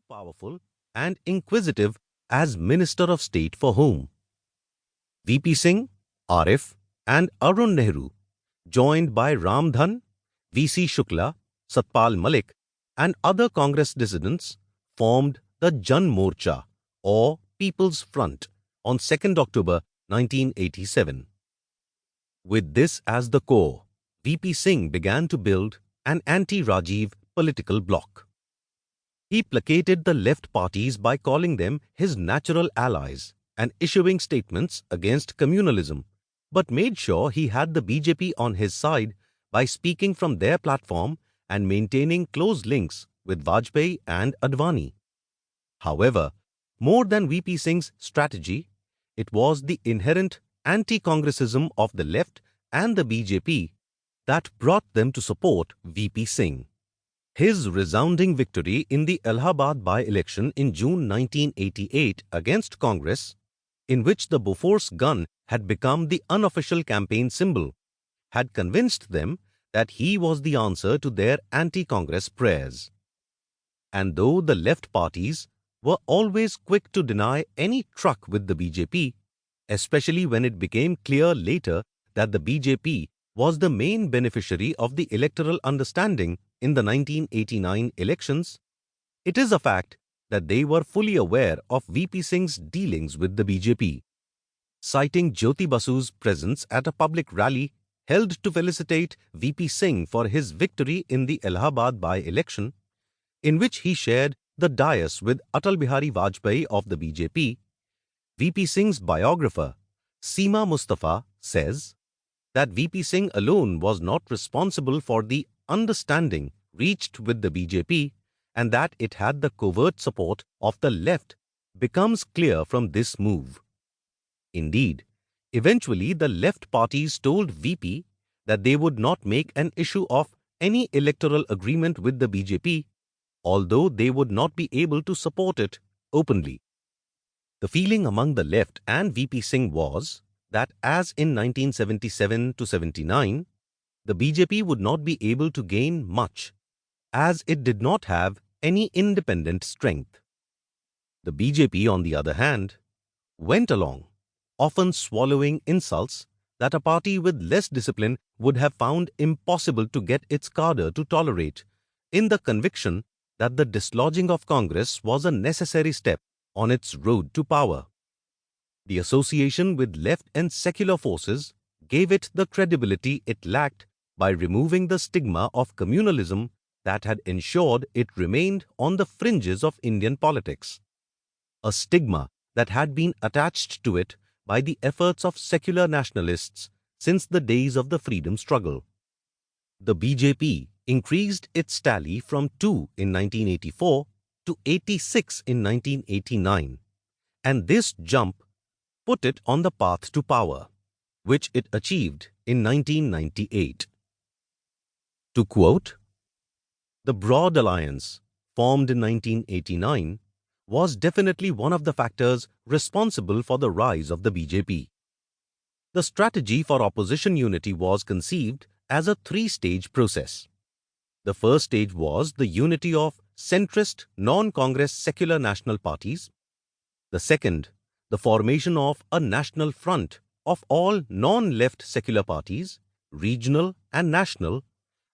powerful and inquisitive as Minister of State for whom? VP Singh, Arif, and Arun Nehru, joined by Ramdhan, VC Shukla, Satpal Malik, and other Congress dissidents, formed the Jan Morcha or People's Front on 2nd October 1987. With this as the core, VP Singh began to build an anti-Rajiv political bloc. He placated the left parties by calling them his natural allies and issuing statements against communalism, but made sure he had the BJP on his side by speaking from their platform and maintaining close links with Vajpayee and Advani. However, more than VP Singh's strategy, it was the inherent anti-Congressism of the left and the BJP that brought them to support VP Singh. His resounding victory in the Allahabad by-election in June 1988 against Congress, in which the Bofors gun had become the unofficial campaign symbol, had convinced them that he was the answer to their anti-Congress prayers. And though the left parties were always quick to deny any truck with the BJP, especially when it became clear later that the BJP was the main beneficiary of the electoral understanding in the 1989 elections, it is a fact that they were fully aware of VP Singh's dealings with the BJP. Citing Jyoti Basu's presence at a public rally held to felicitate VP Singh for his victory in the Allahabad by-election, in which he shared the dais with Atal Bihari Vajpayee of the BJP, VP Singh's biographer, Seema Mustafa, says that VP Singh alone was not responsible for the understanding reached with the BJP, and that it had the covert support of the left becomes clear from this move. Indeed, eventually the left parties told VP that they would not make an issue of any electoral agreement with the BJP, although they would not be able to support it openly. The feeling among the left and VP Singh was that as in 1977 to 79, the BJP would not be able to gain much, as it did not have any independent strength. The BJP, on the other hand, went along, often swallowing insults that a party with less discipline would have found impossible to get its cadre to tolerate, in the conviction that the dislodging of Congress was a necessary step on its road to power. The association with left and secular forces gave it the credibility it lacked by removing the stigma of communalism that had ensured it remained on the fringes of Indian politics, a stigma that had been attached to it by the efforts of secular nationalists since the days of the freedom struggle. The BJP increased its tally from 2 in 1984 to 86 in 1989, and this jump put it on the path to power, which it achieved in 1998. To quote, "The broad alliance, formed in 1989, was definitely one of the factors responsible for the rise of the BJP. The strategy for opposition unity was conceived as a three-stage process. The first stage was the unity of centrist, non-Congress secular national parties. The second, the formation of a national front of all non-left secular parties, regional and national,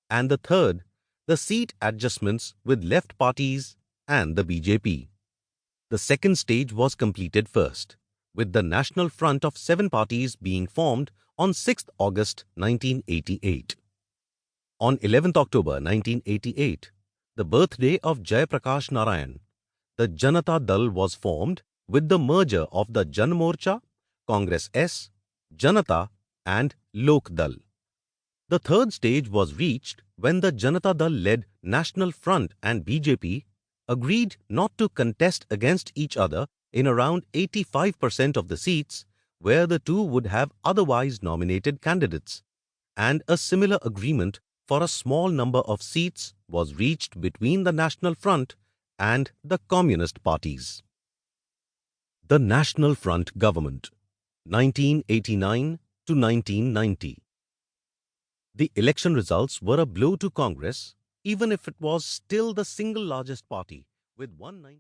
and the third, the seat adjustments with left parties and the BJP. The second stage was completed first, with the national front of 7 parties being formed on 6th August 1988. On 11th October 1988, the birthday of Jayaprakash Narayan, the Janata Dal was formed with the merger of the Jan Morcha, Congress S, Janata and Lok Dal. The third stage was reached when the Janata Dal-led National Front and BJP agreed not to contest against each other in around 85% of the seats where the two would have otherwise nominated candidates, and a similar agreement for a small number of seats was reached between the National Front and the Communist parties. The National Front Government, 1989 to 1990. The election results were a blow to Congress, even if it was still the single largest party with 190.